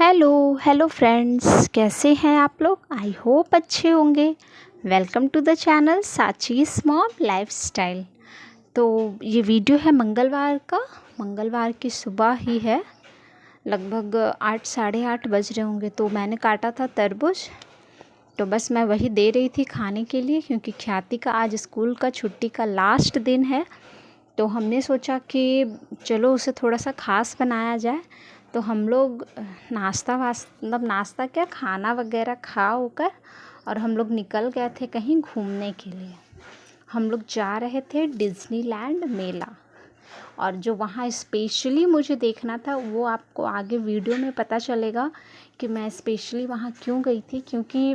Hello hello friends, कैसे हैं आप लोग। आई होप अच्छे होंगे। Welcome to the channel Sachi's mom lifestyle. तो ये वीडियो है मंगलवार की सुबह ही है। लगभग 8 साढ़े 8 बज रहे होंगे। तो मैंने काटा था तरबूज, तो बस मैं वही दे रही थी खाने के लिए, क्योंकि ख्याति का आज स्कूल का छुट्टी का लास्ट दिन है। तो हमने सोचा कि चलो उसे थोड़ा सा ख़ास बनाया जाए। तो हम लोग नाश्ता क्या, खाना वगैरह खा होकर और हम लोग निकल गए थे कहीं घूमने के लिए। हम लोग जा रहे थे डिज़्नीलैंड मेला, और जो वहाँ स्पेशली मुझे देखना था वो आपको आगे वीडियो में पता चलेगा कि मैं स्पेशली वहाँ क्यों गई थी। क्योंकि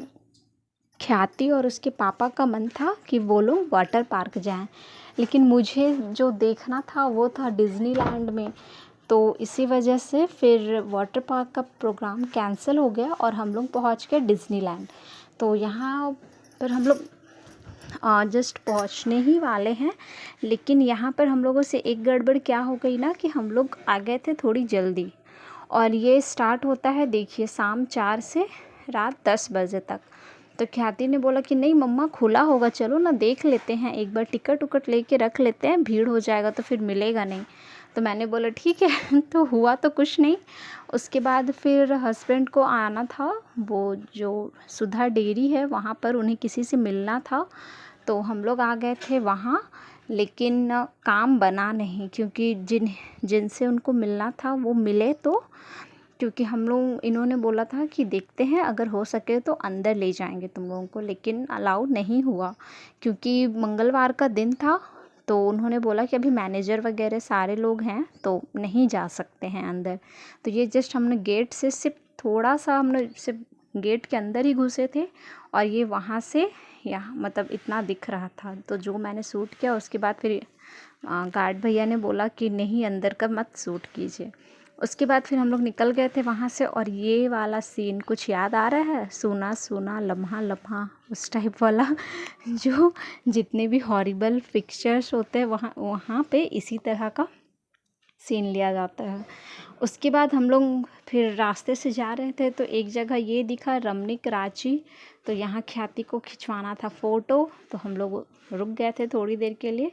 ख्याति और उसके पापा का मन था कि वो लोग वाटर पार्क जाएं, लेकिन मुझे जो देखना था वो था डिज़्नीलैंड में। तो इसी वजह से फिर वाटर पार्क का प्रोग्राम कैंसिल हो गया और हम लोग पहुंच गए डिज़्नीलैंड। तो यहाँ पर हम लोग जस्ट पहुंचने ही वाले हैं, लेकिन यहाँ पर हम लोगों से एक गड़बड़ क्या हो गई ना कि हम लोग आ गए थे थोड़ी जल्दी। और ये स्टार्ट होता है, देखिए, शाम 4 से रात 10 बजे तक। तो ख्याति ने बोला कि नहीं मम्मा, खुला होगा, चलो ना देख लेते हैं, एक बार टिकट उकट लेके रख लेते हैं, भीड़ हो जाएगा तो फिर मिलेगा नहीं। तो मैंने बोला ठीक है। तो हुआ तो कुछ नहीं। उसके बाद फिर हस्बैंड को आना था, वो जो सुधा डेयरी है वहाँ पर उन्हें किसी से मिलना था। तो हम लोग आ गए थे वहाँ, लेकिन काम बना नहीं, क्योंकि जिनसे उनको मिलना था वो मिले तो। क्योंकि हम लोग, इन्होंने बोला था कि देखते हैं अगर हो सके तो अंदर ले जाएंगे तुम लोगों को, लेकिन अलाउ नहीं हुआ क्योंकि मंगलवार का दिन था। तो उन्होंने बोला कि अभी मैनेजर वगैरह सारे लोग हैं तो नहीं जा सकते हैं अंदर। तो ये जस्ट हमने गेट से सिर्फ थोड़ा सा, हमने सिर्फ गेट के अंदर ही घुसे थे, और ये वहाँ से यहाँ मतलब इतना दिख रहा था। तो जो मैंने शूट किया उसके बाद फिर गार्ड भैया ने बोला कि नहीं, अंदर का मत शूट कीजिए। उसके बाद फिर हम लोग निकल गए थे वहाँ से। और ये वाला सीन कुछ याद आ रहा है, सूना सूना लम्हा लम्हा, उस टाइप वाला। जो जितने भी हॉरिबल पिक्चर्स होते हैं वहाँ वहाँ पे इसी तरह का सीन लिया जाता है। उसके बाद हम लोग फिर रास्ते से जा रहे थे तो एक जगह ये दिखा, रमणीक रांची। तो यहाँ ख्याति को खिंचवाना था फ़ोटो, तो हम लोग रुक गए थे थोड़ी देर के लिए,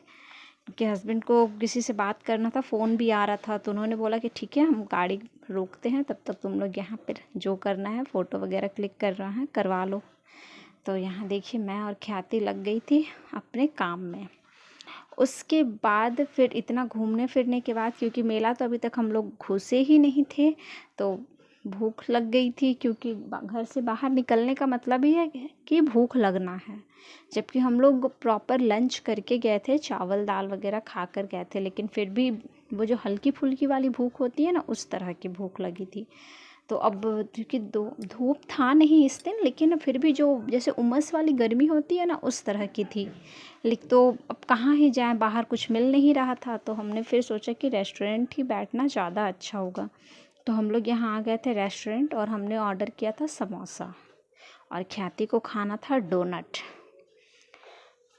कि हस्बैंड को किसी से बात करना था, फ़ोन भी आ रहा था। तो उन्होंने बोला कि ठीक है, हम गाड़ी रोकते हैं, तब तक तुम लोग यहाँ पर जो करना है, फ़ोटो वगैरह क्लिक कर रहा है करवा लो। तो यहाँ देखिए, मैं और ख्याति लग गई थी अपने काम में। उसके बाद फिर इतना घूमने फिरने के बाद, क्योंकि मेला तो अभी तक हम लोग घुसे ही नहीं थे, तो भूख लग गई थी। क्योंकि घर से बाहर निकलने का मतलब ही है कि भूख लगना है। जबकि हम लोग प्रॉपर लंच करके गए थे, चावल दाल वगैरह खा कर गए थे, लेकिन फिर भी वो जो हल्की फुल्की वाली भूख होती है ना, उस तरह की भूख लगी थी। तो अब क्योंकि धूप था नहीं इस दिन, लेकिन फिर भी जो जैसे उमस वाली गर्मी होती है ना, उस तरह की थी। लेकिन तो अब कहाँ ही जाएं, बाहर कुछ मिल नहीं रहा था। तो हमने फिर सोचा कि रेस्टोरेंट ही बैठना ज़्यादा अच्छा होगा। तो हम लोग यहाँ आ गए थे रेस्टोरेंट, और हमने ऑर्डर किया था समोसा, और ख्याति को खाना था डोनट।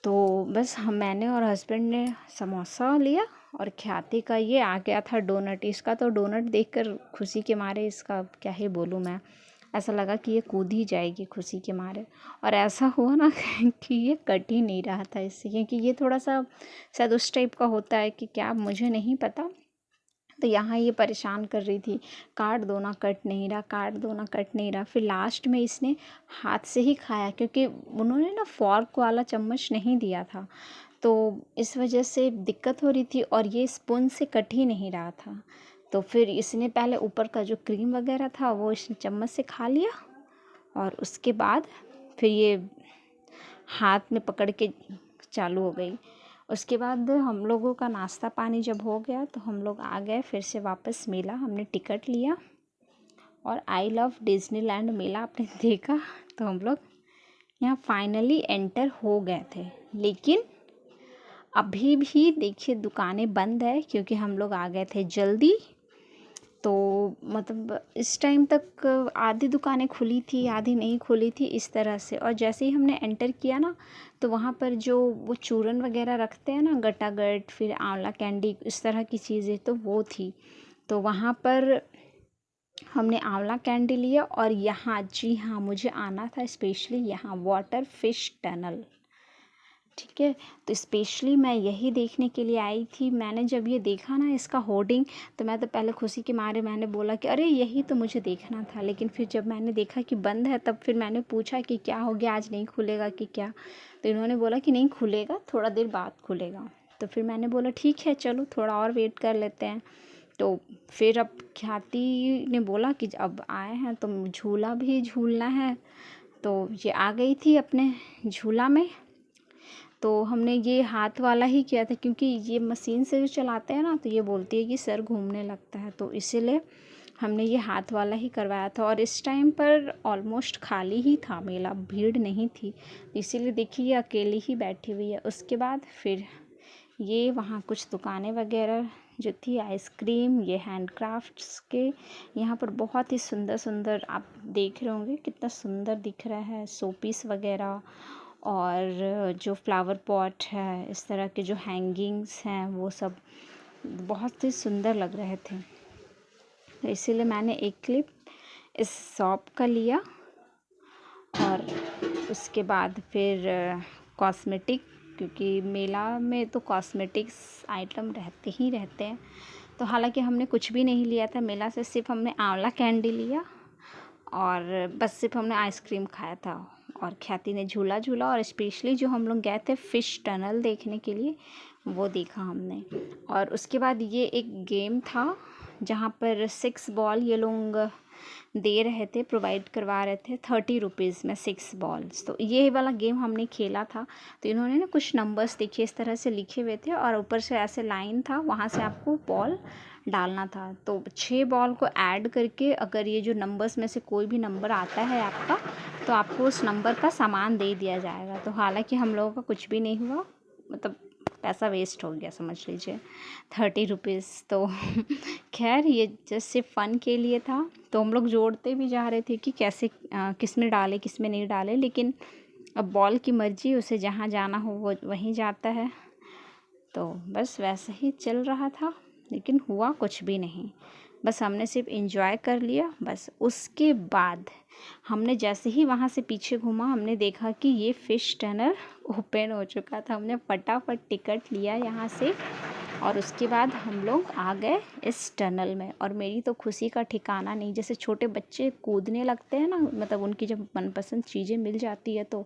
तो बस मैंने और हस्बैंड ने समोसा लिया, और ख्याति का ये आ गया था डोनट। इसका तो डोनट देखकर खुशी के मारे, इसका क्या ही बोलूँ मैं, ऐसा लगा कि ये कूद ही जाएगी खुशी के मारे। और ऐसा हुआ ना कि ये कट ही नहीं रहा था इससे, क्योंकि ये थोड़ा सा शायद उस टाइप का होता है कि क्या, मुझे नहीं पता। तो यहाँ ये परेशान कर रही थी, काट दो ना, कट नहीं रहा, काट दो ना, कट नहीं रहा। फिर लास्ट में इसने हाथ से ही खाया, क्योंकि उन्होंने ना फॉर्क वाला चम्मच नहीं दिया था, तो इस वजह से दिक्कत हो रही थी, और ये स्पून से कट ही नहीं रहा था। तो फिर इसने पहले ऊपर का जो क्रीम वगैरह था वो इसने चम्मच से खा लिया, और उसके बाद फिर ये हाथ में पकड़ के चालू हो गई। उसके बाद हम लोगों का नाश्ता पानी जब हो गया तो हम लोग आ गए फिर से वापस मेला। हमने टिकट लिया, और आई लव डिज़्नीलैंड मेला आपने देखा। तो हम लोग यहाँ फाइनली एंटर हो गए थे, लेकिन अभी भी देखिए दुकानें बंद है, क्योंकि हम लोग आ गए थे जल्दी। तो मतलब इस टाइम तक आधी दुकानें खुली थी, आधी नहीं खुली थी, इस तरह से। और जैसे ही हमने एंटर किया ना, तो वहाँ पर जो वो चूरन वगैरह रखते हैं ना, गटागट, फिर आंवला कैंडी, इस तरह की चीज़ें, तो वो थी। तो वहाँ पर हमने आंवला कैंडी लिया और यहाँ, जी हाँ, मुझे आना था स्पेशली यहाँ वाटर फिश टनल। ठीक है, तो स्पेशली मैं यही देखने के लिए आई थी। मैंने जब ये देखा ना इसका होर्डिंग, तो मैं तो पहले खुशी के मारे मैंने बोला कि अरे यही तो मुझे देखना था। लेकिन फिर जब मैंने देखा कि बंद है, तब फिर मैंने पूछा कि क्या हो गया, आज नहीं खुलेगा कि क्या। तो इन्होंने बोला कि नहीं खुलेगा, थोड़ा देर बाद खुलेगा। तो फिर मैंने बोला ठीक है, चलो थोड़ा और वेट कर लेते हैं। तो फिर अब ख्याति ने बोला कि अब आए हैं तो झूला भी झूलना है। तो ये आ गई थी अपने झूला में। तो हमने ये हाथ वाला ही किया था, क्योंकि ये मशीन से जो चलाते हैं ना, तो ये बोलती है कि सर घूमने लगता है, तो इसीलिए हमने ये हाथ वाला ही करवाया था। और इस टाइम पर ऑलमोस्ट खाली ही था मेला, भीड़ नहीं थी, इसीलिए देखिए ये अकेली ही बैठी हुई है। उसके बाद फिर ये वहाँ कुछ दुकानें वगैरह जो थी, आइसक्रीम, ये हैंडक्राफ्ट्स के, यहाँ पर बहुत ही सुंदर सुंदर, आप देख रहे होंगे कितना सुंदर दिख रहा है, शो पीस वगैरह, और जो फ्लावर पॉट है, इस तरह के जो हैंगिंग्स हैं, वो सब बहुत ही सुंदर लग रहे थे। तो इसीलिए मैंने एक क्लिप इस शॉप का लिया। और उसके बाद फिर कॉस्मेटिक, क्योंकि मेला में तो कॉस्मेटिक्स आइटम रहते ही रहते हैं। तो हालांकि हमने कुछ भी नहीं लिया था मेला से, सिर्फ हमने आंवला कैंडी लिया और बस सिर्फ हमने आइसक्रीम खाया था। और ख्याति ने झूला झूला, और स्पेशली जो हम लोग गए थे फ़िश टनल देखने के लिए, वो देखा हमने। और उसके बाद ये एक गेम था जहाँ पर 6 बॉल ये लोग दे रहे थे, प्रोवाइड करवा रहे थे 30 रुपीज़ में 6 बॉल्स। तो ये वाला गेम हमने खेला था। तो इन्होंने ना कुछ नंबर्स देखिए इस तरह से लिखे हुए थे, और ऊपर से ऐसे लाइन था, वहाँ से आपको बॉल डालना था। तो 6 बॉल को ऐड करके अगर ये जो नंबर्स में से कोई भी नंबर आता है आपका, तो आपको उस नंबर का सामान दे दिया जाएगा। तो हालांकि हम लोगों का कुछ भी नहीं हुआ, मतलब पैसा वेस्ट हो गया समझ लीजिए, 30 रुपीज़। तो खैर ये जस्ट सिर्फ फ़न के लिए था। तो हम लोग जोड़ते भी जा रहे थे कि कैसे किस में डाले किस में नहीं डाले, लेकिन अब बॉल की मर्ज़ी, उसे जहाँ जाना हो वो वहीं जाता है। तो बस वैसे ही चल रहा था, लेकिन हुआ कुछ भी नहीं, बस हमने सिर्फ एंजॉय कर लिया बस। उसके बाद हमने जैसे ही वहाँ से पीछे घूमा, हमने देखा कि ये फ़िश टनल ओपन हो चुका था। हमने फटाफट टिकट लिया यहाँ से, और उसके बाद हम लोग आ गए इस टनल में। और मेरी तो खुशी का ठिकाना नहीं, जैसे छोटे बच्चे कूदने लगते हैं ना, मतलब उनकी जब मनपसंद चीज़ें मिल जाती है तो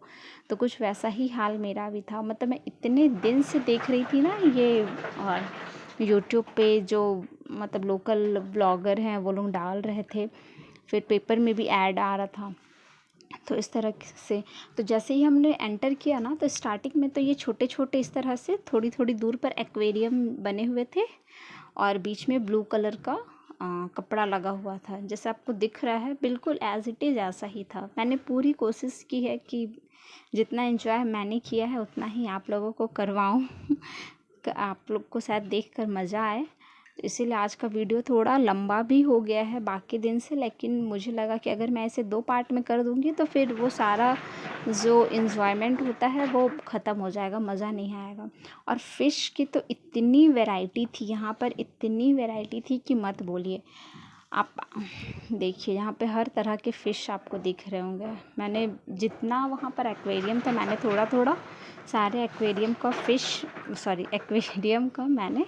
कुछ वैसा ही हाल मेरा भी था। मतलब मैं इतने दिन से देख रही थी ना ये, और यूट्यूब पे जो मतलब लोकल ब्लॉगर हैं वो लोग डाल रहे थे, फिर पेपर में भी ऐड आ रहा था। तो इस तरह से, तो जैसे ही हमने एंटर किया ना, तो स्टार्टिंग में तो ये छोटे छोटे इस तरह से थोड़ी थोड़ी दूर पर एक्वेरियम बने हुए थे, और बीच में ब्लू कलर का कपड़ा लगा हुआ था, जैसे आपको दिख रहा है बिल्कुल एज इट इज़ ऐसा ही था। मैंने पूरी कोशिश की है कि जितना एंजॉय मैंने किया है उतना ही आप लोगों को करवाऊँ आप लोग को शायद देखकर मज़ा आए। तो इसीलिए आज का वीडियो थोड़ा लंबा भी हो गया है बाकी दिन से, लेकिन मुझे लगा कि अगर मैं इसे 2 पार्ट में कर दूँगी तो फिर वो सारा जो इन्जॉयमेंट होता है वो ख़त्म हो जाएगा, मज़ा नहीं आएगा। और फ़िश की तो इतनी वैरायटी थी यहाँ पर, इतनी वैरायटी थी कि मत बोलिए। आप देखिए यहाँ पे हर तरह के फ़िश आपको दिख रहे होंगे। मैंने जितना वहाँ पर एक्वेरियम था, मैंने थोड़ा थोड़ा सारे एक्वेरियम का मैंने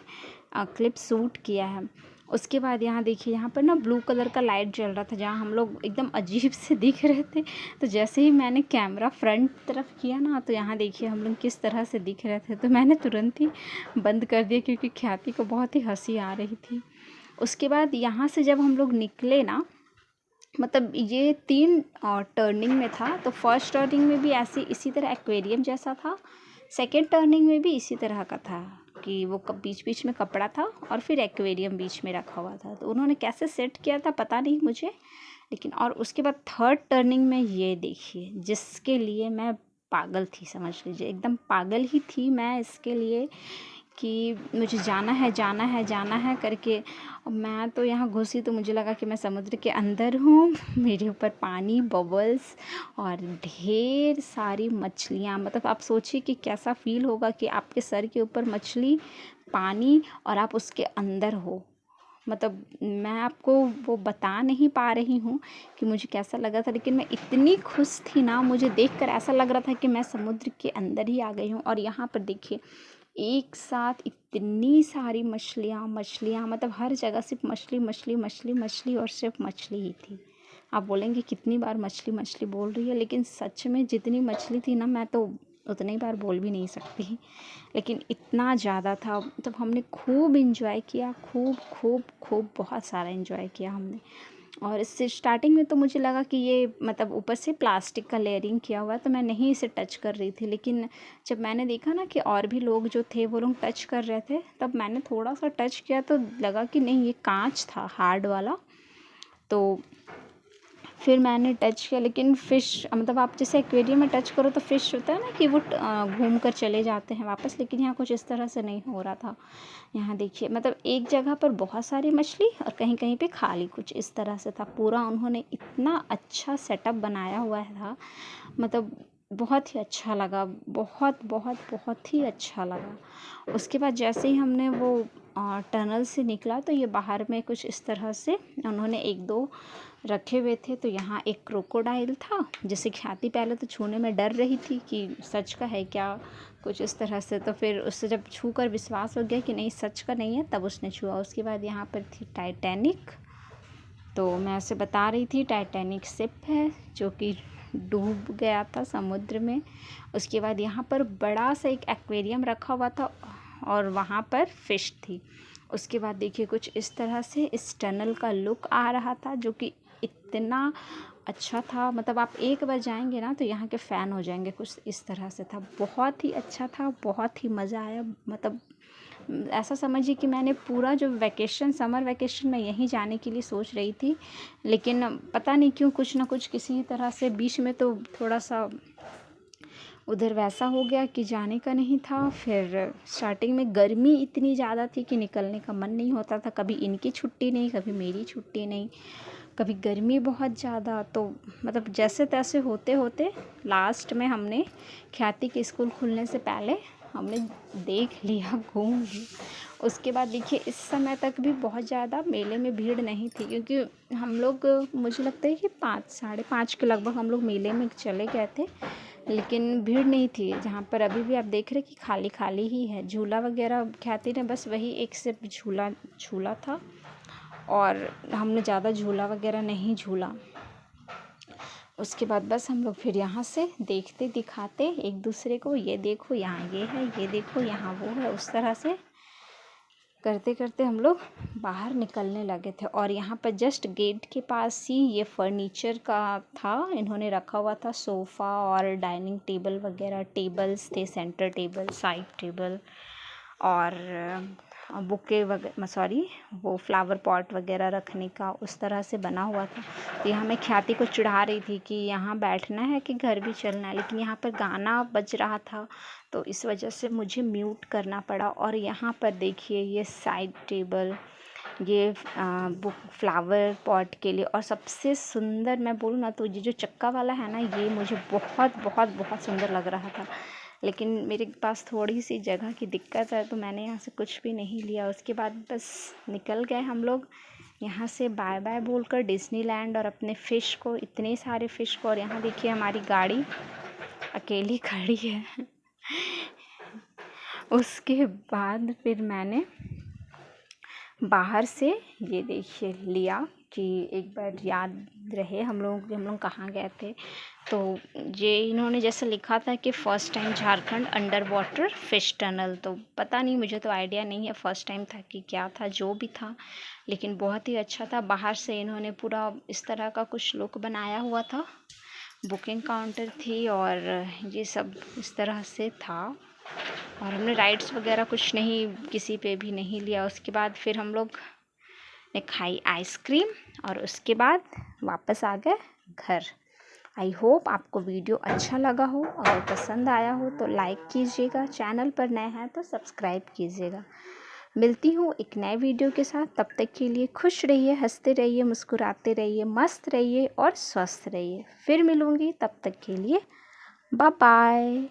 क्लिप शूट किया है। उसके बाद यहाँ देखिए, यहाँ पर ना ब्लू कलर का लाइट जल रहा था, जहाँ हम लोग एकदम अजीब से दिख रहे थे। तो जैसे ही मैंने कैमरा फ्रंट तरफ किया ना, तो यहाँ देखिए हम लोग किस तरह से दिख रहे थे। तो मैंने तुरंत ही बंद कर दिया, क्योंकि ख्याति को बहुत ही हंसी आ रही थी। उसके बाद यहाँ से जब हम लोग निकले ना, मतलब ये 3 टर्निंग में था। तो फर्स्ट टर्निंग में भी ऐसे इसी तरह एक्वेरियम जैसा था, सेकेंड टर्निंग में भी इसी तरह का था कि वो बीच बीच में कपड़ा था, और फिर एक्वेरियम बीच में रखा हुआ था। तो उन्होंने कैसे सेट किया था पता नहीं मुझे, लेकिन और उसके बाद थर्ड टर्निंग में ये देखिए, जिसके लिए मैं पागल थी, समझ लीजिए एकदम पागल ही थी मैं इसके लिए, कि मुझे जाना है जाना है जाना है करके। मैं तो यहाँ घुसी तो मुझे लगा कि मैं समुद्र के अंदर हूँ। मेरे ऊपर पानी, बबल्स और ढेर सारी मछलियाँ। मतलब आप सोचिए कि कैसा फील होगा कि आपके सर के ऊपर मछली, पानी, और आप उसके अंदर हो। मतलब मैं आपको वो बता नहीं पा रही हूँ कि मुझे कैसा लगा था, लेकिन मैं इतनी खुश थी ना, मुझे देखकर ऐसा लग रहा था कि मैं समुद्र के अंदर ही आ गई हूँ। और यहाँ पर देखिए एक साथ इतनी सारी मछलियाँ, मतलब हर जगह सिर्फ मछली मछली मछली मछली और सिर्फ मछली ही थी। आप बोलेंगे कितनी बार मछली मछली बोल रही है, लेकिन सच में जितनी मछली थी ना, मैं तो उतनी बार बोल भी नहीं सकती, लेकिन इतना ज़्यादा था। मतलब हमने खूब इंजॉय किया, खूब खूब खूब बहुत सारा इंजॉय किया हमने। और इससे स्टार्टिंग में तो मुझे लगा कि ये मतलब ऊपर से प्लास्टिक का लेयरिंग किया हुआ है, तो मैं नहीं इसे टच कर रही थी। लेकिन जब मैंने देखा ना कि और भी लोग जो थे वो लोग टच कर रहे थे, तब मैंने थोड़ा सा टच किया तो लगा कि नहीं, ये कांच था हार्ड वाला। तो फिर मैंने टच किया, लेकिन फ़िश मतलब आप जैसे एक्वेरियम में टच करो तो फ़िश होता है ना कि वो घूम कर चले जाते हैं वापस, लेकिन यहाँ कुछ इस तरह से नहीं हो रहा था। यहाँ देखिए मतलब एक जगह पर बहुत सारी मछली और कहीं कहीं पे खाली, कुछ इस तरह से था। पूरा उन्होंने इतना अच्छा सेटअप बनाया हुआ था, मतलब बहुत ही अच्छा लगा, बहुत बहुत बहुत ही अच्छा लगा। उसके बाद जैसे ही हमने वो टनल से निकला तो ये बाहर में कुछ इस तरह से उन्होंने एक दो रखे हुए थे। तो यहाँ एक क्रोकोडाइल था, जिसे ख्याति पहले तो छूने में डर रही थी कि सच का है क्या, कुछ इस तरह से। तो फिर उससे जब छू कर विश्वास हो गया कि नहीं सच का नहीं है, तब उसने छुआ। उसके बाद यहाँ पर थी टाइटैनिक। तो मैं उसे बता रही थी टाइटैनिक शिप है जो कि डूब गया था समुद्र में। उसके बाद यहाँ पर बड़ा सा एक एक्वेरियम रखा हुआ था और वहाँ पर फ़िश थी। उसके बाद देखिए कुछ इस तरह से इस टनल का लुक आ रहा था, जो कि इतना अच्छा था। मतलब आप एक बार जाएंगे ना तो यहाँ के फ़ैन हो जाएंगे, कुछ इस तरह से था। बहुत ही अच्छा था, बहुत ही मज़ा आया। मतलब ऐसा समझिए कि मैंने पूरा जो वैकेशन, समर वैकेशन में यहीं जाने के लिए सोच रही थी, लेकिन पता नहीं क्यों कुछ ना कुछ किसी तरह से बीच में तो थोड़ा सा उधर वैसा हो गया कि जाने का नहीं था। फिर स्टार्टिंग में गर्मी इतनी ज़्यादा थी कि निकलने का मन नहीं होता था, कभी इनकी छुट्टी नहीं, कभी मेरी छुट्टी नहीं, कभी गर्मी बहुत ज़्यादा। तो मतलब जैसे तैसे होते होते लास्ट में हमने ख्याति के स्कूल खुलने से पहले हमने देख लिया, घूम लिया। उसके बाद देखिए इस समय तक भी बहुत ज़्यादा मेले में भीड़ नहीं थी, क्योंकि हम लोग, मुझे लगता है कि 5 साढ़े 5 के लगभग हम लोग मेले में चले गए थे, लेकिन भीड़ नहीं थी। जहाँ पर अभी भी आप देख रहे कि खाली खाली ही है। झूला वगैरह ख्याति ने बस वही एक सिर्फ झूला झूला था, और हमने ज़्यादा झूला वगैरह नहीं झूला। उसके बाद बस हम लोग फिर यहाँ से देखते दिखाते एक दूसरे को, ये देखो यहाँ ये है, ये देखो यहाँ वो है, उस तरह से करते करते हम लोग बाहर निकलने लगे थे। और यहाँ पर जस्ट गेट के पास ही ये फर्नीचर का था, इन्होंने रखा हुआ था सोफ़ा और डाइनिंग टेबल वगैरह, टेबल्स थे, सेंटर टेबल, साइड टेबल, और बुके वगैरह, सॉरी वो फ्लावर पॉट वगैरह रखने का उस तरह से बना हुआ था। तो यहाँ मैं ख्याति को चिढ़ा रही थी कि यहाँ बैठना है कि घर भी चलना है, लेकिन यहाँ पर गाना बज रहा था तो इस वजह से मुझे म्यूट करना पड़ा। और यहाँ पर देखिए ये साइड टेबल, ये बुक फ्लावर पॉट के लिए, और सबसे सुंदर मैं बोलूँ ना तो ये जो चक्का वाला है ना, ये मुझे बहुत बहुत बहुत सुंदर लग रहा था, लेकिन मेरे पास थोड़ी सी जगह की दिक्कत है तो मैंने यहाँ से कुछ भी नहीं लिया। उसके बाद बस निकल गए हम लोग यहाँ से बाय बाय बोलकर डिज़नीलैंड और अपने फ़िश को, इतने सारे फ़िश को। और यहाँ देखिए हमारी गाड़ी अकेली खड़ी है। उसके बाद फिर मैंने बाहर से ये देखिए लिया कि एक बार याद रहे हम लोग कहाँ गए थे। तो ये इन्होंने जैसे लिखा था कि first time Jharkhand under water fish tunnel, तो पता नहीं, मुझे तो आइडिया नहीं है फ़र्स्ट टाइम था कि क्या था, जो भी था, लेकिन बहुत ही अच्छा था। बाहर से इन्होंने पूरा इस तरह का कुछ लुक बनाया हुआ था, बुकिंग काउंटर थी और ये सब इस तरह से था। और हमने राइड्स वगैरह कुछ नहीं, किसी पे भी नहीं लिया। उसके बाद फिर हम लोग ने खाई आइसक्रीम और उसके बाद वापस आ गए घर। आई होप आपको वीडियो अच्छा लगा हो, अगर पसंद आया हो तो लाइक कीजिएगा, चैनल पर नए हैं तो सब्सक्राइब कीजिएगा। मिलती हूँ एक नए वीडियो के साथ, तब तक के लिए खुश रहिए, हंसते रहिए, मुस्कुराते रहिए, मस्त रहिए और स्वस्थ रहिए। फिर मिलूँगी, तब तक के लिए बाय बाय।